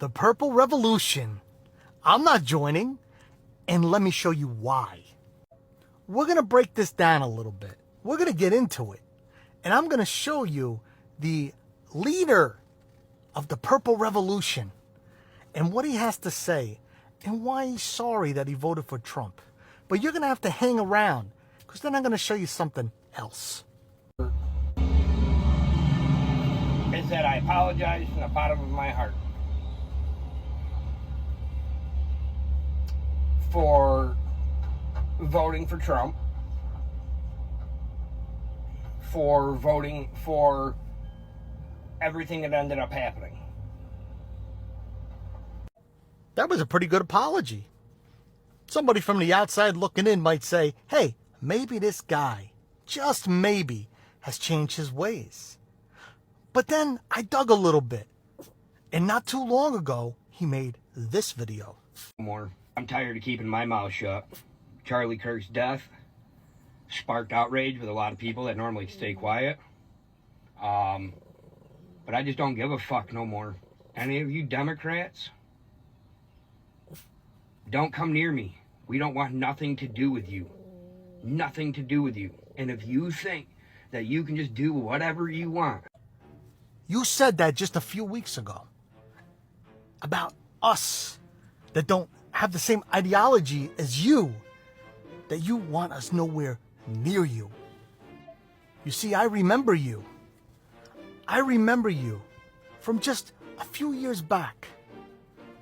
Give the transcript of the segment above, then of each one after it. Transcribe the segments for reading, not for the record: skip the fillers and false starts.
The Purple Revolution. I'm not joining, and let me show you why. We're going to break this down a little bit. We're going to get into it, and I'm going to show you the leader of the Purple Revolution and what he has to say and why he's sorry that he voted for Trump. But you're going to have to hang around, because then I'm going to show you something else. Is that I apologize from the bottom of my heart for voting for Trump, for voting for everything that ended up happening. That was a pretty good apology. Somebody from the outside looking in might say, hey, maybe this guy, just maybe, has changed his ways. But then I dug a little bit, and not too long ago, he made this video. I'm tired of keeping my mouth shut. Charlie Kirk's death sparked outrage with a lot of people that normally stay quiet. But I just don't give a fuck no more. Any of you Democrats, don't come near me. We don't want nothing to do with you. Nothing to do with you. And if you think that you can just do whatever you want. You said that just a few weeks ago about us that don't have the same ideology as you, that you want us nowhere near you. You see, I remember you. I remember you from just a few years back,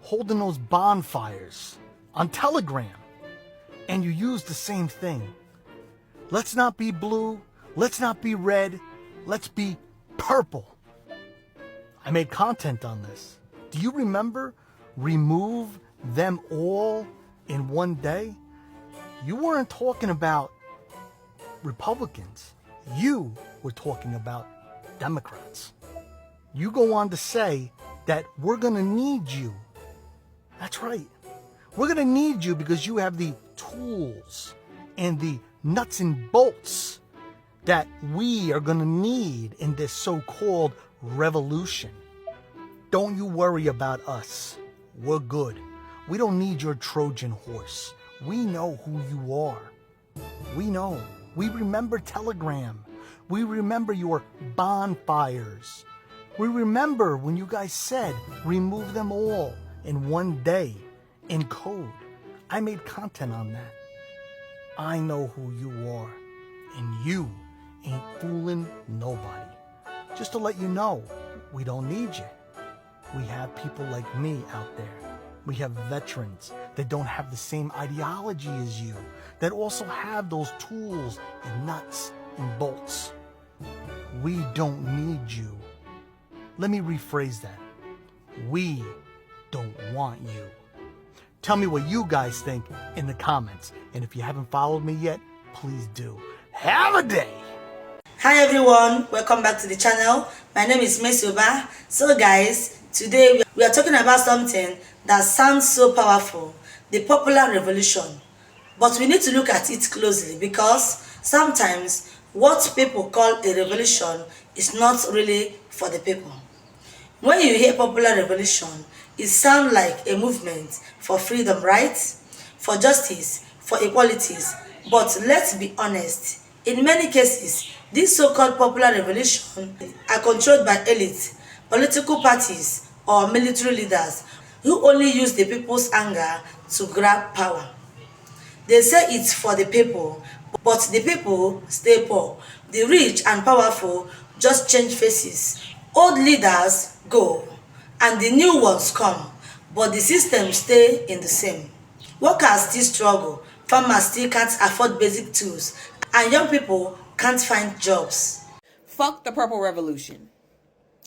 holding those bonfires on Telegram, and you used the same thing. Let's not be blue, let's not be red, let's be purple. I made content on this. Do you remember remove them all in one day? You weren't talking about Republicans. You were talking about Democrats. You go on to say that we're going to need you. That's right. We're going to need you because you have the tools and the nuts and bolts that we are going to need in this so-called revolution. Don't you worry about us. We're good. We don't need your Trojan horse. We know who you are. We know. We remember Telegram. We remember your bonfires. We remember when you guys said remove them all in one day in code. I made content on that. I know who you are, and you ain't fooling nobody. Just to let you know, we don't need you. We have people like me out there. We have veterans that don't have the same ideology as you, that also have those tools and nuts and bolts. We don't need you. Let me rephrase that. We don't want you. Tell me what you guys think in the comments. And if you haven't followed me yet, please do. Have a day! Hi everyone, welcome back to the channel. My name is Mesoba. So guys, today we are talking about something that sounds so powerful, the popular revolution. But we need to look at it closely because sometimes what people call a revolution is not really for the people. When you hear popular revolution, it sounds like a movement for freedom, right? For justice, for equalities. But let's be honest, in many cases, these so-called popular revolutions are controlled by elites, political parties, or military leaders who only use the people's anger to grab power. They say it's for the people, but the people stay poor. The rich and powerful just change faces. Old leaders go, and the new ones come, but the system stay in the same. Workers still struggle, farmers still can't afford basic tools, and young people can't find jobs. Fuck the Purple Revolution.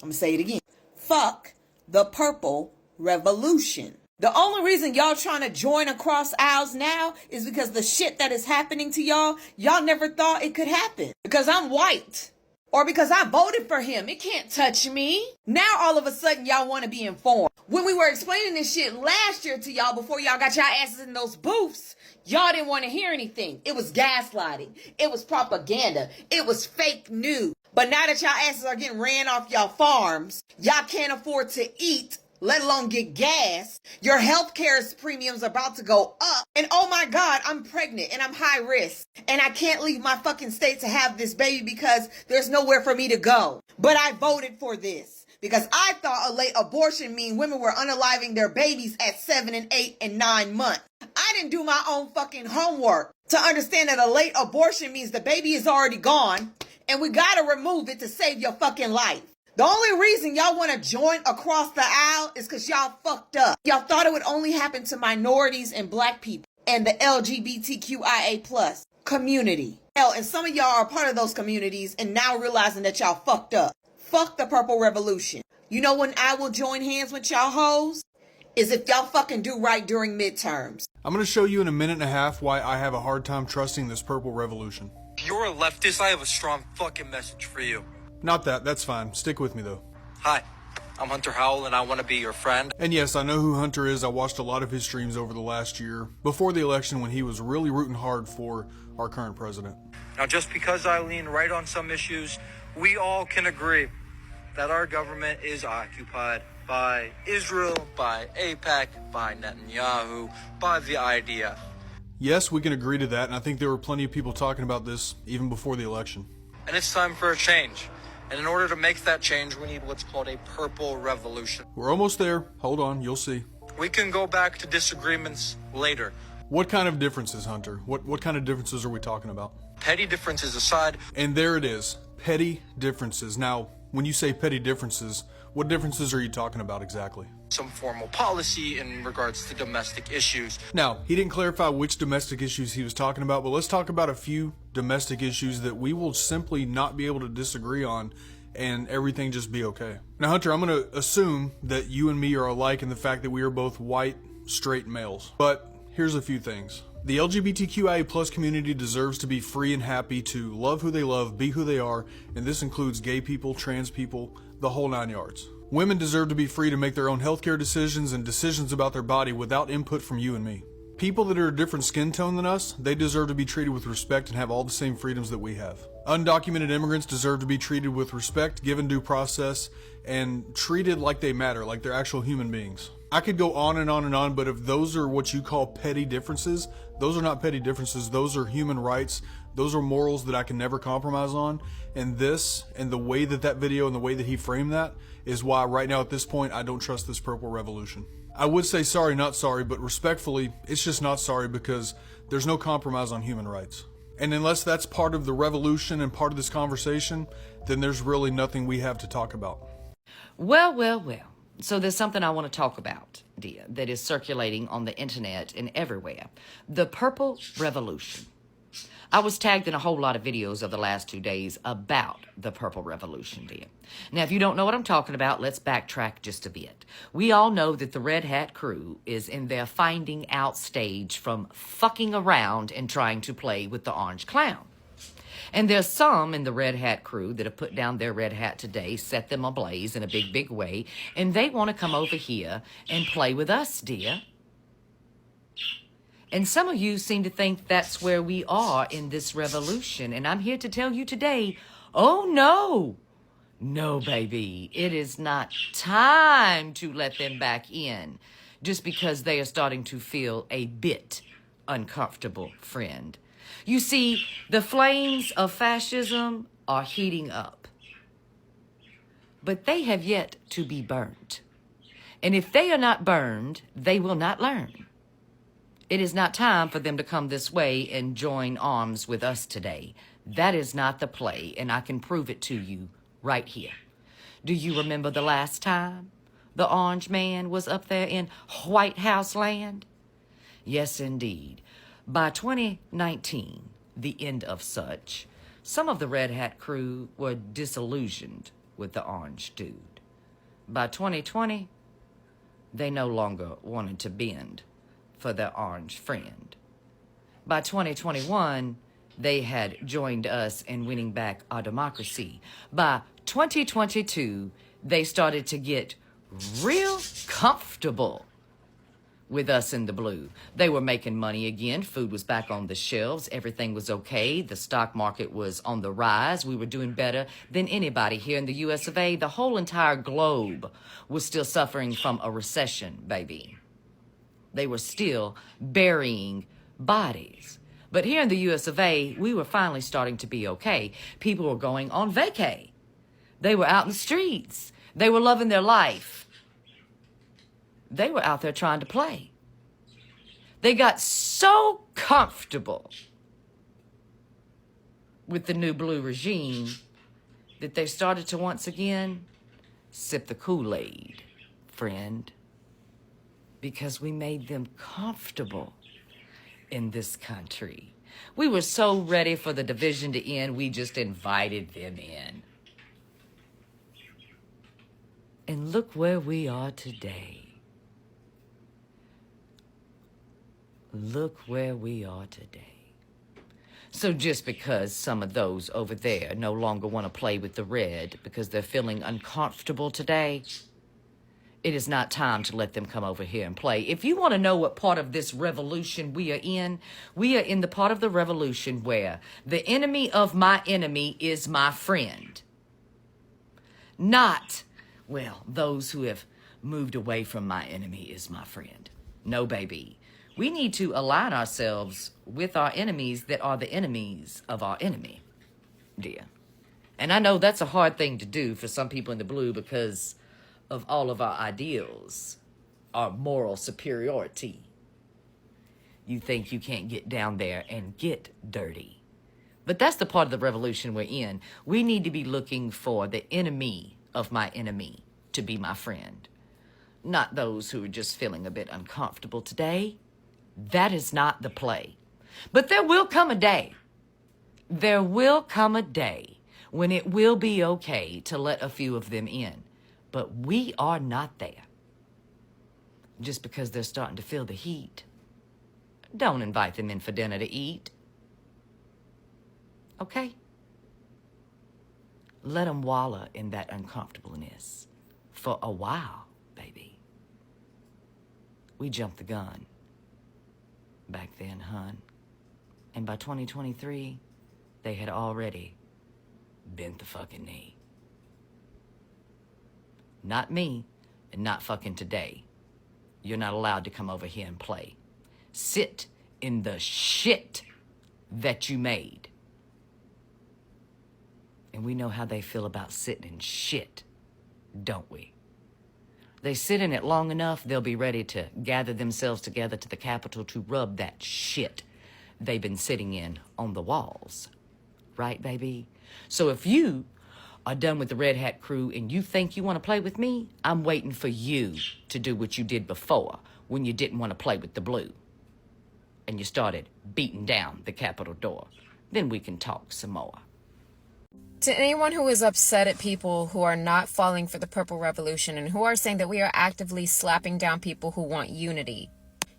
I'm gonna say it again. Fuck the Purple Revolution. The only reason y'all trying to join across aisles now is because the shit that is happening to y'all never thought it could happen. Because I'm white. Or because I voted for him. It can't touch me. Now all of a sudden y'all want to be informed. When we were explaining this shit last year to y'all before y'all got y'all asses in those booths, y'all didn't want to hear anything. It was gaslighting. It was propaganda. It was fake news. But now that y'all asses are getting ran off y'all farms, y'all can't afford to eat let alone get gas. Your health care premiums are about to go up. And oh my God, I'm pregnant and I'm high risk. And I can't leave my fucking state to have this baby because there's nowhere for me to go. But I voted for this because I thought a late abortion mean women were unaliving their babies at 7 and 8 and 9 months. I didn't do my own fucking homework to understand that a late abortion means the baby is already gone and we gotta remove it to save your fucking life. The only reason y'all want to join across the aisle is because y'all fucked up. Y'all thought it would only happen to minorities and black people and the LGBTQIA plus community. Hell, and some of y'all are part of those communities and now realizing that y'all fucked up. Fuck the purple revolution. You know when I will join hands with y'all hoes? Is if y'all fucking do right during midterms. I'm going to show you in a minute and a half why I have a hard time trusting this purple revolution. If you're a leftist, I have a strong fucking message for you. Not that, that's fine. Stick with me though. Hi, I'm Hunter Howell and I want to be your friend. And yes, I know who Hunter is. I watched a lot of his streams over the last year, before the election when he was really rooting hard for our current president. Now just because I lean right on some issues, we all can agree that our government is occupied by Israel, by AIPAC, by Netanyahu, by the IDF. Yes, we can agree to that, and I think there were plenty of people talking about this even before the election. And it's time for a change. And in order to make that change, we need what's called a purple revolution. We're almost there. Hold on, you'll see. We can go back to disagreements later. What kind of differences, Hunter? What kind of differences are we talking about? Petty differences aside. And there it is. Petty differences. Now, when you say petty differences, what differences are you talking about exactly? Some formal policy in regards to domestic issues. Now, he didn't clarify which domestic issues he was talking about, but let's talk about a few domestic issues that we will simply not be able to disagree on and everything just be okay. Now, Hunter, I'm going to assume that you and me are alike in the fact that we are both white, straight males. But here's a few things. The LGBTQIA plus community deserves to be free and happy to love who they love, be who they are, and this includes gay people, trans people, the whole 9 yards. Women deserve to be free to make their own healthcare decisions and decisions about their body without input from you and me. People that are a different skin tone than us, they deserve to be treated with respect and have all the same freedoms that we have. Undocumented immigrants deserve to be treated with respect, given due process, and treated like they matter, like they're actual human beings. I could go on and on and on, but if those are what you call petty differences, those are not petty differences. Those are human rights. Those are morals that I can never compromise on. And this, and the way that that video and the way that he framed that, is why right now at this point I don't trust this purple revolution. I would say sorry, not sorry, but respectfully, it's just not sorry because there's no compromise on human rights. And unless that's part of the revolution and part of this conversation, then there's really nothing we have to talk about. Well. So there's something I want to talk about, dear, that is circulating on the internet and everywhere. The purple revolution. I was tagged in a whole lot of videos of the last 2 days about the purple revolution, dear. Now, if you don't know what I'm talking about, let's backtrack just a bit. We all know that the Red Hat crew is in their finding out stage from fucking around and trying to play with the orange clown. And there's some in the Red Hat crew that have put down their red hat today, set them ablaze in a big, big way, and they want to come over here and play with us, dear. And some of you seem to think that's where we are in this revolution. And I'm here to tell you today, oh no. No, baby, it is not time to let them back in just because they are starting to feel a bit uncomfortable, friend. You see, the flames of fascism are heating up, but they have yet to be burnt. And if they are not burned, they will not learn. It is not time for them to come this way and join arms with us today. That is not the play, and I can prove it to you right here. Do you remember the last time the orange man was up there in White House land? Yes, indeed. By 2019, the end of such, some of the Red Hat crew were disillusioned with the orange dude. By 2020, they no longer wanted to bend for their orange friend. By 2021, they had joined us in winning back our democracy. By 2022, they started to get real comfortable with us in the blue. They were making money again. Food was back on the shelves. Everything was okay. The stock market was on the rise. We were doing better than anybody here in the US of A. The whole entire globe was still suffering from a recession, baby. They were still burying bodies. But here in the US of A, we were finally starting to be okay. People were going on vacay. They were out in the streets. They were loving their life. They were out there trying to play. They got so comfortable with the new blue regime that they started to once again sip the Kool-Aid, friend, because we made them comfortable in this country. We were so ready for the division to end, we just invited them in. And look where we are today. Look where we are today. So just because some of those over there no longer want to play with the red because they're feeling uncomfortable today, it is not time to let them come over here and play. If you want to know what part of this revolution we are in the part of the revolution where the enemy of my enemy is my friend. Not, well, those who have moved away from my enemy is my friend. No, baby. We need to align ourselves with our enemies that are the enemies of our enemy, dear. And I know that's a hard thing to do for some people in the blue because of all of our ideals, our moral superiority. You think you can't get down there and get dirty. But that's the part of the revolution we're in. We need to be looking for the enemy of my enemy to be my friend. Not those who are just feeling a bit uncomfortable today. That is not the play. But there will come a day. There will come a day when it will be okay to let a few of them in. But we are not there. Just because they're starting to feel the heat. Don't invite them in for dinner to eat. Okay? Let them wallow in that uncomfortableness for a while, baby. We jumped the gun back then, hun. And by 2023, they had already bent the fucking knee. Not me, and not fucking today. You're not allowed to come over here and play. Sit in the shit that you made. And we know how they feel about sitting in shit, don't we? They sit in it long enough, they'll be ready to gather themselves together to the Capitol to rub that shit they've been sitting in on the walls. Right, baby? So if you are done with the Red Hat crew and you think you want to play with me, I'm waiting for you to do what you did before when you didn't want to play with the blue. And you started beating down the Capitol door. Then we can talk some more. To anyone who is upset at people who are not falling for the Purple Revolution and who are saying that we are actively slapping down people who want unity,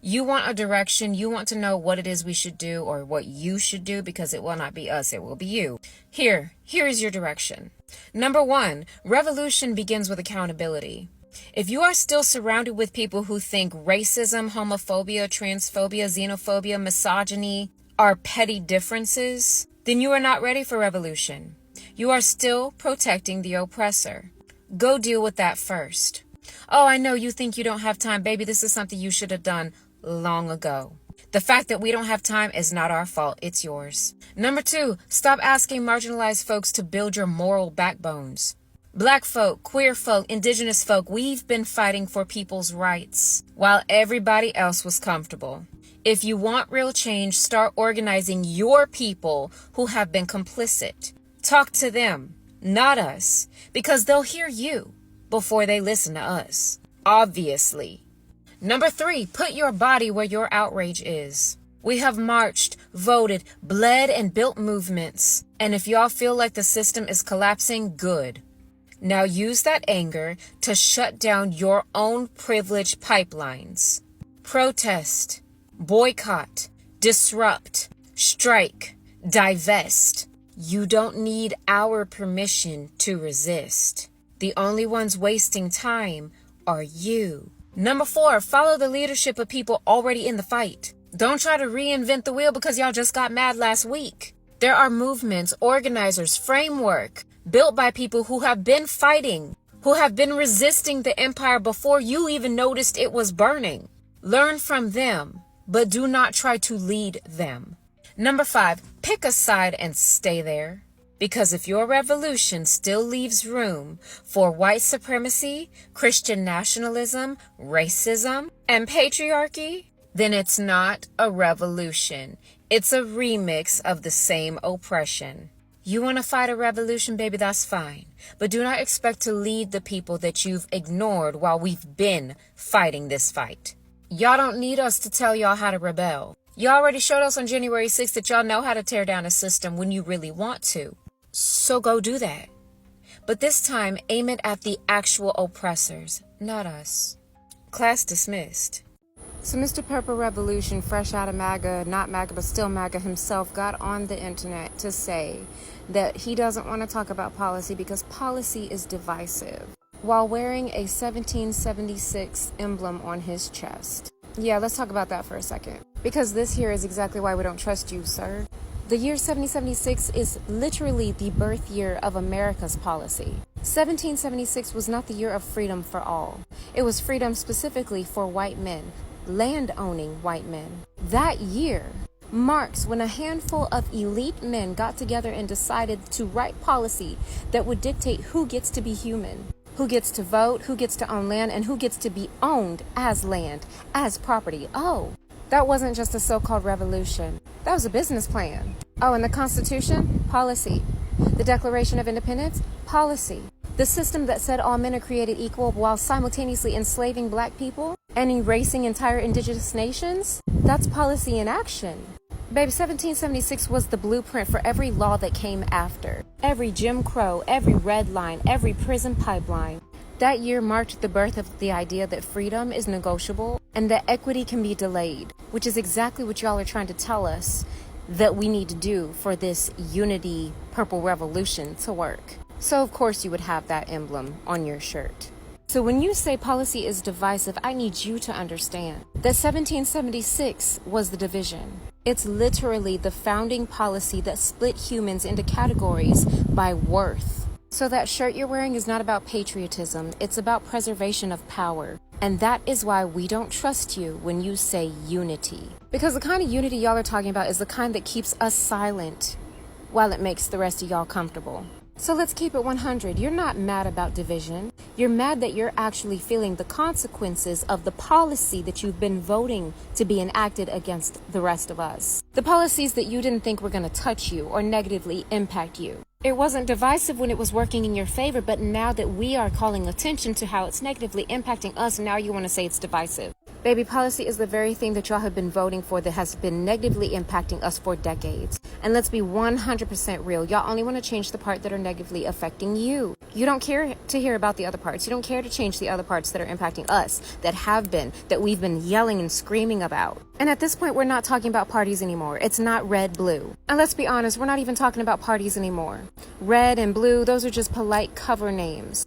you want a direction, you want to know what it is we should do or what you should do because it will not be us, it will be you. Here is your direction. Number 1, revolution begins with accountability. If you are still surrounded with people who think racism, homophobia, transphobia, xenophobia, misogyny are petty differences, then you are not ready for revolution. You are still protecting the oppressor. Go deal with that first. Oh, I know you think you don't have time. Baby, this is something you should have done long ago. The fact that we don't have time is not our fault. It's yours. Number 2, stop asking marginalized folks to build your moral backbones. Black folk, queer folk, indigenous folk, we've been fighting for people's rights while everybody else was comfortable. If you want real change, start organizing your people who have been complicit. Talk to them, not us, because they'll hear you before they listen to us, obviously. Number 3, put your body where your outrage is. We have marched, voted, bled, and built movements. And if y'all feel like the system is collapsing, good. Now use that anger to shut down your own privilege pipelines. Protest, boycott, disrupt, strike, divest. You don't need our permission to resist. The only ones wasting time are you. Number 4, follow the leadership of people already in the fight. Don't try to reinvent the wheel because y'all just got mad last week. There are movements, organizers, framework built by people who have been fighting, who have been resisting the empire before you even noticed it was burning. Learn from them, but do not try to lead them. Number 5, pick a side and stay there. Because if your revolution still leaves room for white supremacy, Christian nationalism, racism, and patriarchy, then it's not a revolution. It's a remix of the same oppression. You want to fight a revolution, baby, that's fine. But do not expect to lead the people that you've ignored while we've been fighting this fight. Y'all don't need us to tell y'all how to rebel. Y'all already showed us on January 6th that y'all know how to tear down a system when you really want to. So go do that. But this time, aim it at the actual oppressors, not us. Class dismissed. So Mr. Purple Revolution, fresh out of MAGA, not MAGA, but still MAGA himself, got on the internet to say that he doesn't want to talk about policy because policy is divisive, while wearing a 1776 emblem on his chest. Yeah, let's talk about that for a second. Because this here is exactly why we don't trust you, sir. The year 1776 is literally the birth year of America's policy. 1776 was not the year of freedom for all. It was freedom specifically for white men, land-owning white men. That year marks when a handful of elite men got together and decided to write policy that would dictate who gets to be human, who gets to vote, who gets to own land, and who gets to be owned as land, as property. Oh, that wasn't just a so-called revolution. That was a business plan. Oh, and the Constitution? Policy. The Declaration of Independence? Policy. The system that said all men are created equal while simultaneously enslaving black people and erasing entire indigenous nations? That's policy in action. Babe, 1776 was the blueprint for every law that came after. Every Jim Crow, every red line, every prison pipeline. That year marked the birth of the idea that freedom is negotiable and that equity can be delayed, which is exactly what y'all are trying to tell us that we need to do for this unity purple revolution to work. So of course you would have that emblem on your shirt. So when you say policy is divisive, I need you to understand that 1776 was the division. It's literally the founding policy that split humans into categories by worth. So that shirt you're wearing is not about patriotism, it's about preservation of power. And that is why we don't trust you when you say unity. Because the kind of unity y'all are talking about is the kind that keeps us silent while it makes the rest of y'all comfortable. So let's keep it 100. You're not mad about division. You're mad that you're actually feeling the consequences of the policy that you've been voting to be enacted against the rest of us. The policies that you didn't think were going to touch you or negatively impact you. It wasn't divisive when it was working in your favor, but now that we are calling attention to how it's negatively impacting us, now you want to say it's divisive. Baby, policy is the very thing that y'all have been voting for that has been negatively impacting us for decades. And let's be 100% real. Y'all only want to change the part that are negatively affecting you. You don't care to hear about the other parts. You don't care to change the other parts that are impacting us, that we've been yelling and screaming about. And at this point, we're not talking about parties anymore. It's not red, blue. And let's be honest, we're not even talking about parties anymore. Red and blue, those are just polite cover names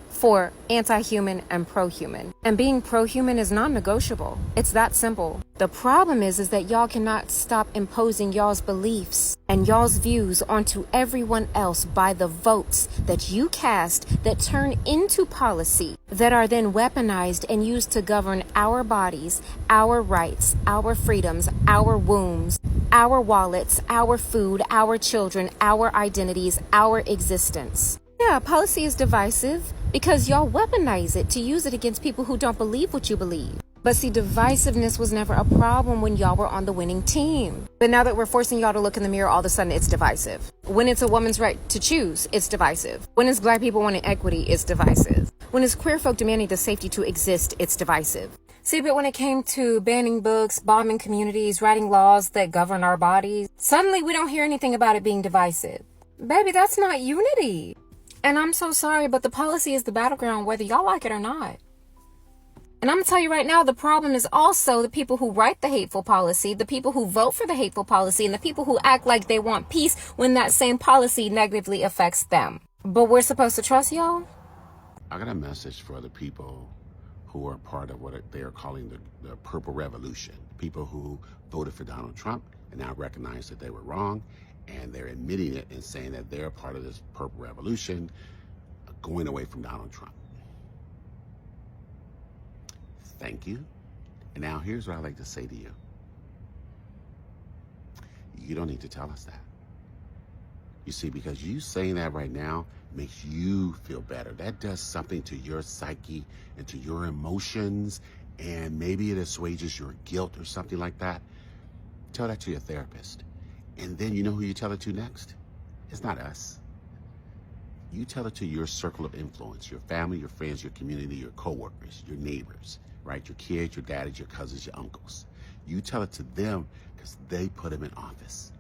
for anti-human and pro-human. And being pro-human is non-negotiable. It's that simple. The problem is that y'all cannot stop imposing y'all's beliefs and y'all's views onto everyone else by the votes that you cast that turn into policy that are then weaponized and used to govern our bodies, our rights, our freedoms, our wombs, our wallets, our food, our children, our identities, our existence. Yeah, policy is divisive because y'all weaponize it to use it against people who don't believe what you believe. But see, divisiveness was never a problem when y'all were on the winning team. But now that we're forcing y'all to look in the mirror, all of a sudden it's divisive. When it's a woman's right to choose, it's divisive. When it's black people wanting equity, it's divisive. When it's queer folk demanding the safety to exist, it's divisive. See, but when it came to banning books, bombing communities, writing laws that govern our bodies, suddenly we don't hear anything about it being divisive. Baby, that's not unity. And I'm so sorry, but the policy is the battleground whether y'all like it or not. And I'm going to tell you right now, the problem is also the people who write the hateful policy, the people who vote for the hateful policy, and the people who act like they want peace when that same policy negatively affects them. But we're supposed to trust y'all? I got a message for the people who are part of what they are calling the Purple Revolution. People who voted for Donald Trump and now recognize that they were wrong, and they're admitting it and saying that they're part of this Purple Revolution, going away from Donald Trump. Thank you. And now here's what I'd like to say to you. You don't need to tell us that. You see, because you saying that right now makes you feel better. That does something to your psyche and to your emotions, and maybe it assuages your guilt or something like that. Tell that to your therapist. And then you know who you tell it to next? It's not us. You tell it to your circle of influence, your family, your friends, your community, your coworkers, your neighbors, right? Your kids, your daddies, your cousins, your uncles. You tell it to them because they put them in office,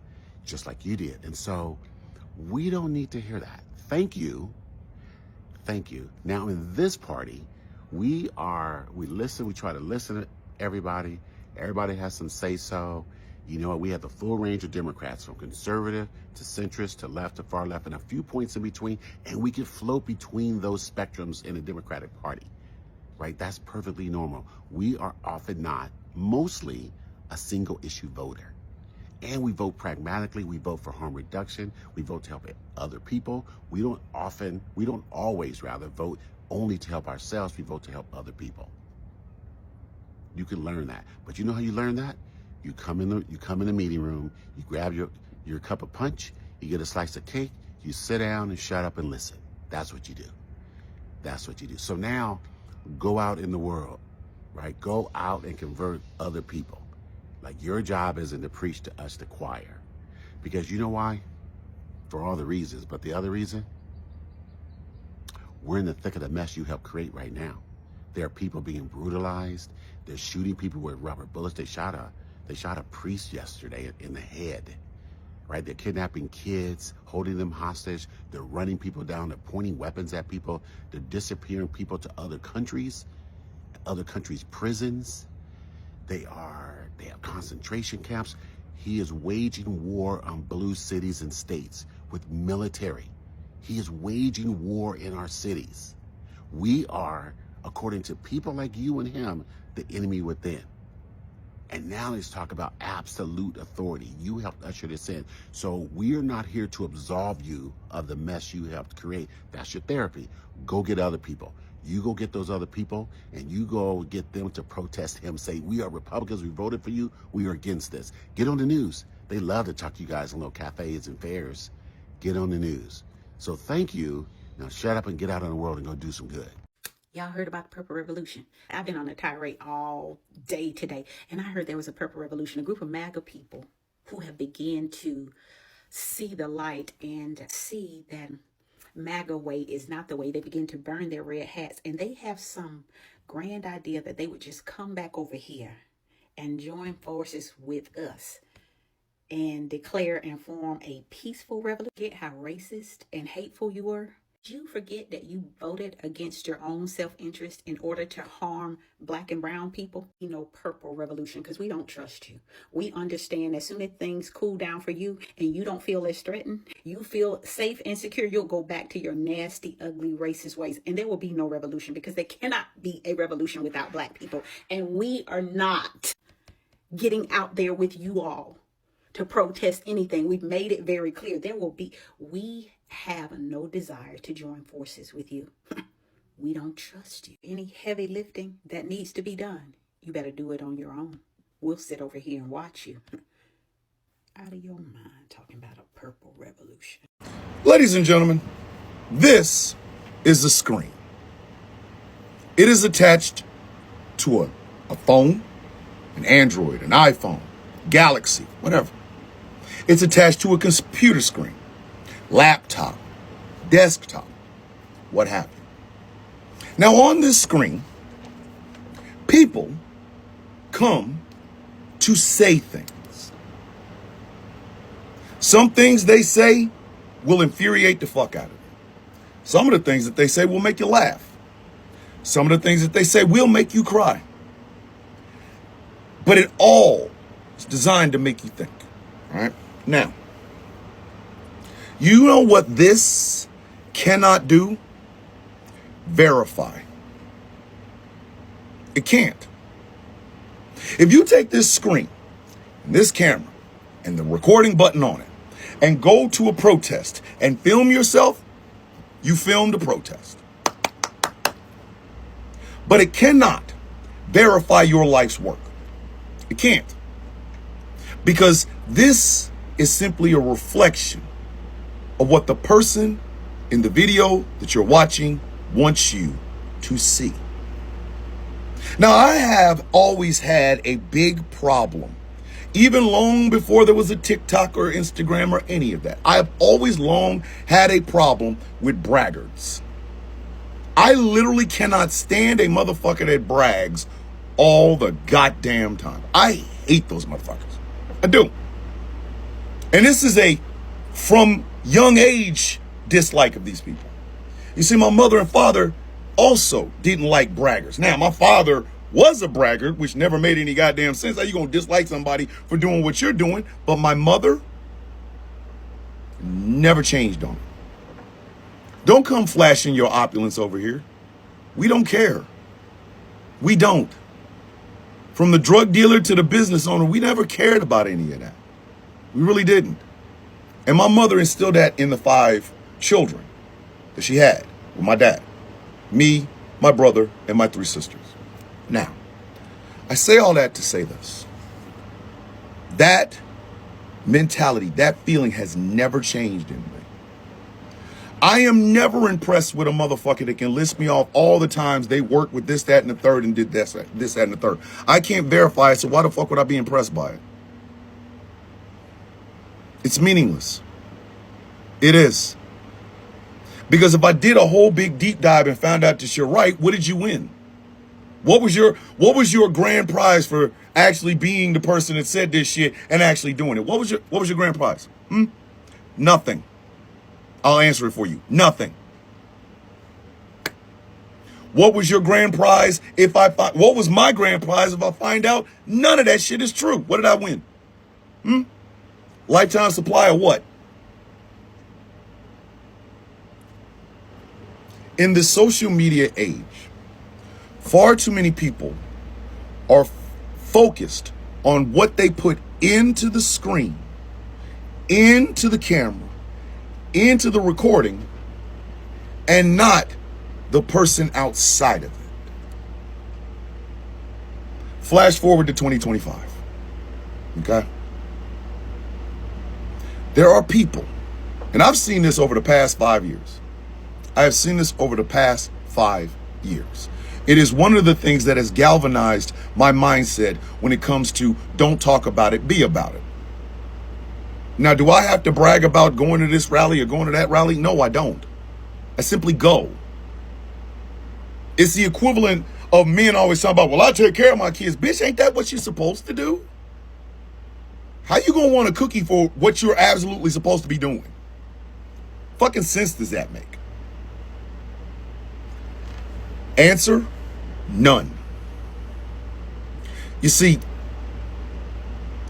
just like you did. And so we don't need to hear that. Thank you. Thank you. Now in this party, we listen, we try to listen to everybody. Everybody has some say-so. You know what? We have the full range of Democrats, from conservative to centrist to left to far left, and a few points in between, and we can float between those spectrums in the Democratic Party, right? That's perfectly normal. We are often not, mostly, a single issue voter. And we vote pragmatically. We vote for harm reduction. We vote to help other people. We don't always vote only to help ourselves. We vote to help other people. You can learn that. But you know how you learn that? You come in the meeting room, you grab your cup of punch, you get a slice of cake, you sit down and shut up and listen. That's what you do. That's what you do. So now, go out in the world, right? Go out and convert other people. Like, your job isn't to preach to us, the choir. Because you know why? For all the reasons. But the other reason, we're in the thick of the mess you helped create right now. There are people being brutalized. They're shooting people with rubber bullets. They shot a priest yesterday in the head, right? They're kidnapping kids, holding them hostage. They're running people down. They're pointing weapons at people. They're disappearing people to other countries' prisons. They have concentration camps. He is waging war on blue cities and states with military. He is waging war in our cities. We are, according to people like you and him, the enemy within. And now let's talk about absolute authority. You helped usher this in. So we're not here to absolve you of the mess you helped create. That's your therapy. Go get other people. You go get those other people, and you go get them to protest him. Say, we are Republicans. We voted for you. We are against this. Get on the news. They love to talk to you guys in little cafes and fairs. Get on the news. So thank you. Now shut up and get out in the world and go do some good. Y'all heard about the Purple Revolution? I've been on a tirade all day today, and I heard there was a Purple Revolution, a group of MAGA people who have begun to see the light and see that MAGA way is not the way. They begin to burn their red hats, and they have some grand idea that they would just come back over here and join forces with us and declare and form a peaceful revolution. Get how racist and hateful you were? Did you forget that you voted against your own self-interest in order to harm black and brown people? You know, Purple Revolution, because we don't trust you. We understand as soon as things cool down for you and you don't feel as threatened, you feel safe and secure, you'll go back to your nasty, ugly, racist ways. And there will be no revolution, because there cannot be a revolution without black people. And we are not getting out there with you all to protest anything. We've made it very clear. We have no desire to join forces with you. We don't trust you. Any heavy lifting that needs to be done, you better do it on your own. We'll sit over here and watch you. Out of your mind, talking about a purple revolution. Ladies and gentlemen, this is a screen. It is attached to a phone, an Android, an iPhone, Galaxy, whatever. It's attached to a computer screen, laptop, desktop, what have you. Now on this screen, people come to say things. Some things they say will infuriate the fuck out of you. Some of the things that they say will make you laugh. Some of the things that they say will make you cry. But it all is designed to make you think, all right? Now, you know what this cannot do? Verify. It can't. If you take this screen, and this camera, and the recording button on it, and go to a protest and film yourself, you filmed a protest. But it cannot verify your life's work. It can't. Because this is simply a reflection of what the person in the video that you're watching wants you to see. Now, I have always had a big problem, even long before there was a TikTok or Instagram or any of that. I have always long had a problem with braggarts. I literally cannot stand a motherfucker that brags all the goddamn time. I hate those motherfuckers. I do. And this is a from young age dislike of these people. You see, my mother and father also didn't like braggers. Now, my father was a braggart, which never made any goddamn sense. How you gonna dislike somebody for doing what you're doing? But my mother never changed on it. Don't come flashing your opulence over here. We don't care. We don't. From the drug dealer to the business owner, we never cared about any of that. We really didn't. And my mother instilled that in the 5 children that she had with my dad, me, my brother, and my 3 sisters. Now, I say all that to say this. That mentality, that feeling has never changed in me. I am never impressed with a motherfucker that can list me off all the times they worked with this, that, and the third and did this, that, and the third. I can't verify it, so why the fuck would I be impressed by it? It's meaningless. It is. Because if I did a whole big deep dive and found out that you're right, what did you win? What was your grand prize for actually being the person that said this shit and actually doing it? What was your grand prize? Nothing. I'll answer it for you. Nothing. What was your grand prize what was my grand prize if I find out none of that shit is true? What did I win? Lifetime supply of what? In the social media age, far too many people are focused on what they put into the screen, into the camera, into the recording, and not the person outside of it. Flash forward to 2025. Okay? There are people, and I've seen this over the past 5 years. I have seen this over the past 5 years. It is one of the things that has galvanized my mindset when it comes to don't talk about it, be about it. Now, do I have to brag about going to this rally or going to that rally? No, I don't. I simply go. It's the equivalent of men always talking about, well, I take care of my kids. Bitch, ain't that what you're supposed to do? How you gonna want a cookie for what you're absolutely supposed to be doing? Fucking sense does that make? Answer, none. You see,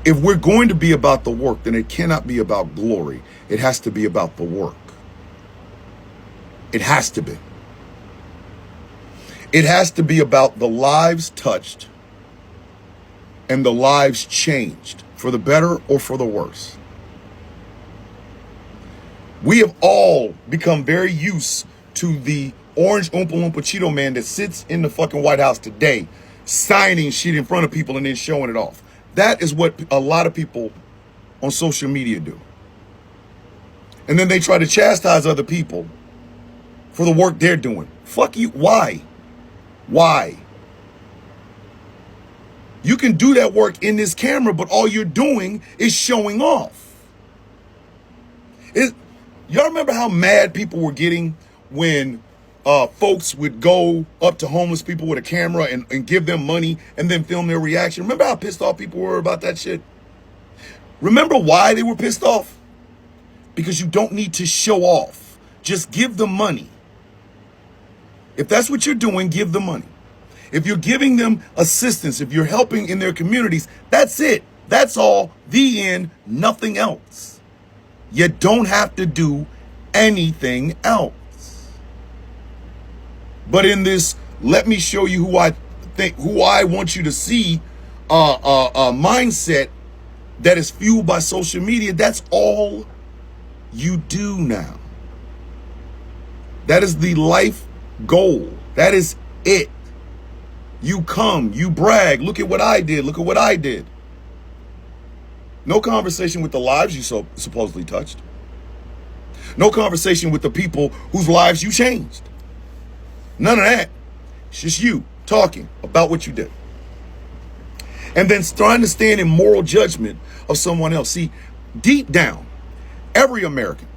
if we're going to be about the work, then it cannot be about glory. It has to be about the work. It has to be. It has to be about the lives touched and the lives changed, for the better or for the worse. We have all become very used to the orange Oompa Loompa Cheeto man that sits in the fucking White House today, signing shit in front of people and then showing it off. That is what a lot of people on social media do. And then they try to chastise other people for the work they're doing. Fuck you. Why? Why? You can do that work in this camera, but all you're doing is showing off. Y'all remember how mad people were getting when folks would go up to homeless people with a camera and give them money and then film their reaction? Remember how pissed off people were about that shit? Remember why they were pissed off? Because you don't need to show off. Just give the money. If that's what you're doing, give the money. If you're giving them assistance, if you're helping in their communities, that's it. That's all. The end. Nothing else. You don't have to do anything else. But in this, let me show you who I want you to see a mindset that is fueled by social media. That's all you do now. That is the life goal. That is it. You come, you brag. Look at what I did. Look at what I did. No conversation with the lives you supposedly touched. No conversation with the people whose lives you changed. None of that. It's just you talking about what you did. And then trying to stand in moral judgment of someone else. See, deep down, every American,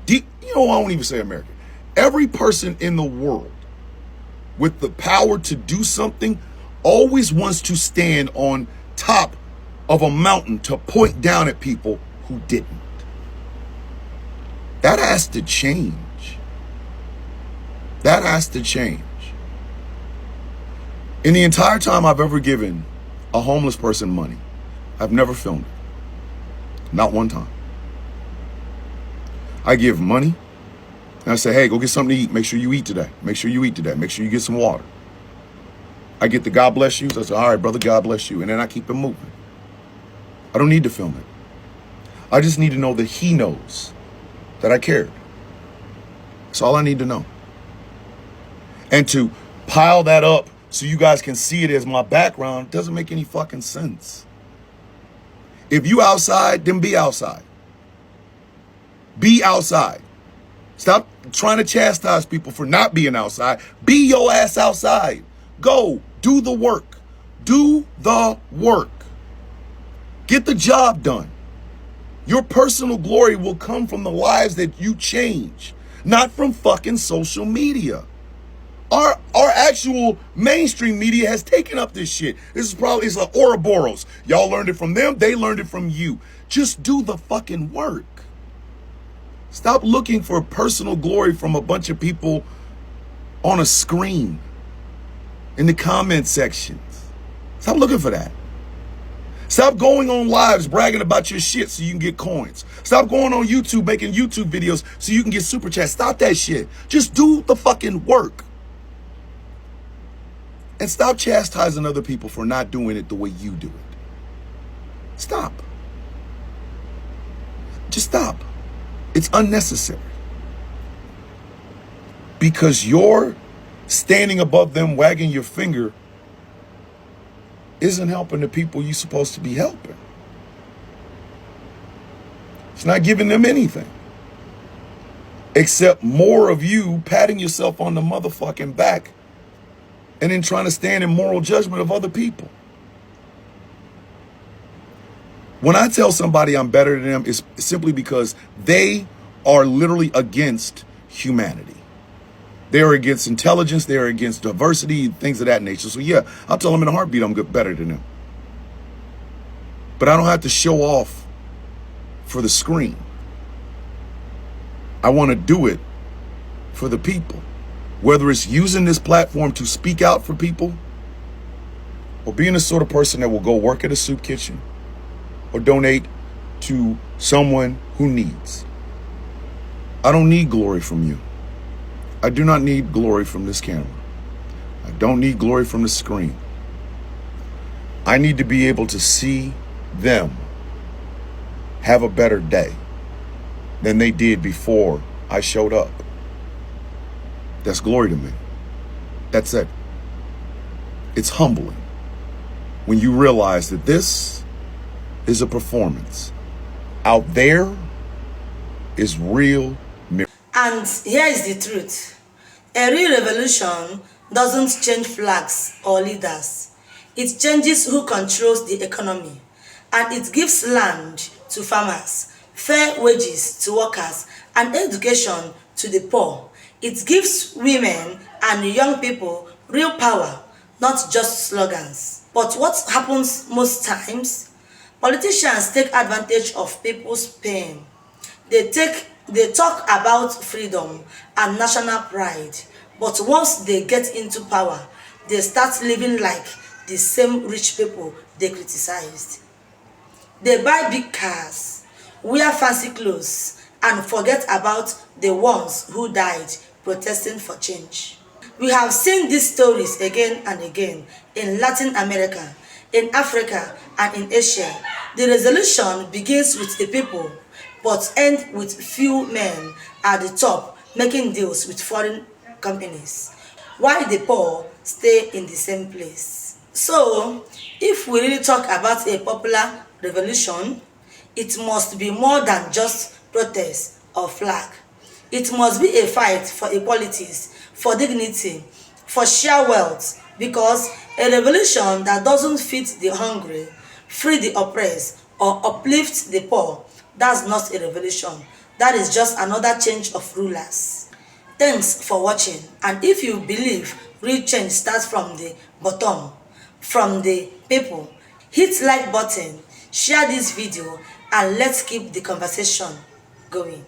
I won't even say American, every person in the world with the power to do something always wants to stand on top of a mountain to point down at people who didn't. That has to change. That has to change. In the entire time I've ever given a homeless person money, I've never filmed it. Not one time. I give money and I say, hey, go get something to eat. Make sure you eat today. Make sure you eat today. Make sure you get some water. I get the God bless you. So I say, all right, brother, God bless you. And then I keep it moving. I don't need to film it. I just need to know that he knows that I cared. That's all I need to know. And to pile that up so you guys can see it as my background doesn't make any fucking sense. If you outside, then be outside. Be outside. Stop trying to chastise people for not being outside. Be your ass outside. Go, do the work. Do the work. Get the job done. Your personal glory will come from the lives that you change, not from fucking social media. Our actual mainstream media has taken up this shit. It's like Ouroboros. Y'all learned it from them. They learned it from you. Just do the fucking work. Stop looking for personal glory from a bunch of people on a screen in the comment sections. Stop looking for that. Stop going on lives bragging about your shit so you can get coins. Stop going on YouTube making YouTube videos so you can get super chats. Stop that shit. Just do the fucking work. And stop chastising other people for not doing it the way you do it. Stop. Just stop. It's unnecessary. Because you're standing above them wagging your finger isn't helping the people you're supposed to be helping. It's not giving them anything. Except more of you patting yourself on the motherfucking back and then trying to stand in moral judgment of other people. When I tell somebody I'm better than them, it's simply because they are literally against humanity. They're against intelligence. They're against diversity, things of that nature. So yeah, I'll tell them in a heartbeat I'm better than them. But I don't have to show off for the screen. I want to do it for the people. Whether it's using this platform to speak out for people, or being the sort of person that will go work at a soup kitchen, or donate to someone who needs. I don't need glory from you. I do not need glory from this camera. I don't need glory from the screen. I need to be able to see them have a better day than they did before I showed up. That's glory to me. That's it. It's humbling when you realize that this is a performance. Out there is real miracles. And here is the truth. A real revolution doesn't change flags or leaders. It changes who controls the economy. And it gives land to farmers, fair wages to workers, and education to the poor. It gives women and young people real power, not just slogans. But what happens most times? Politicians take advantage of people's pain. They talk about freedom and national pride, but once they get into power, they start living like the same rich people they criticized. They buy big cars, wear fancy clothes, and forget about the ones who died protesting for change. We have seen these stories again and again in Latin America, in Africa, and in Asia. The resolution begins with the people, but ends with few men at the top making deals with foreign companies, while the poor stay in the same place. So, if we really talk about a popular revolution, it must be more than just protest or flag. It must be a fight for equalities, for dignity, for shared wealth, because a revolution that doesn't feed the hungry, free the oppressed, or uplift the poor, that's not a revolution. That is just another change of rulers. Thanks for watching, and if you believe real change starts from the bottom, from the people, hit like button, share this video, and let's keep the conversation going.